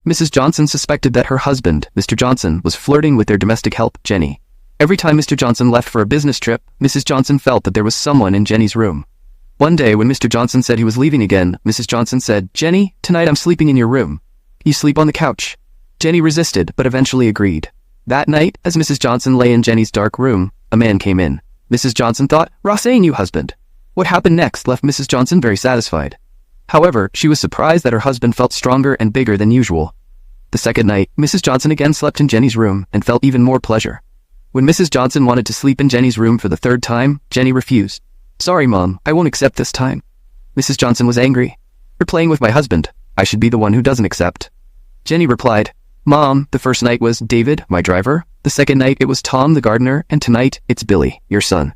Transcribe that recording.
Mrs. Johnson suspected that her husband, Mr. Johnson, was flirting with their domestic help, Jenny. Every time Mr. Johnson left for a business trip, Mrs. Johnson felt that there was someone in Jenny's room. One day when Mr. Johnson said he was leaving again, Mrs. Johnson said, "Jenny, tonight I'm sleeping in your room. You sleep on the couch." Jenny resisted, but eventually agreed. That night, as Mrs. Johnson lay in Jenny's dark room, a man came in. Mrs. Johnson thought, "Ross ain't you husband." What happened next left Mrs. Johnson very satisfied. However, she was surprised that her husband felt stronger and bigger than usual. The second night, Mrs. Johnson again slept in Jenny's room and felt even more pleasure. When Mrs. Johnson wanted to sleep in Jenny's room for the third time, Jenny refused. "Sorry, Mom, I won't accept this time." Mrs. Johnson was angry. "You're playing with my husband. I should be the one who doesn't accept." Jenny replied, "Mom, the first night was David, my driver. The second night it was Tom the gardener, and tonight it's Billy, your son."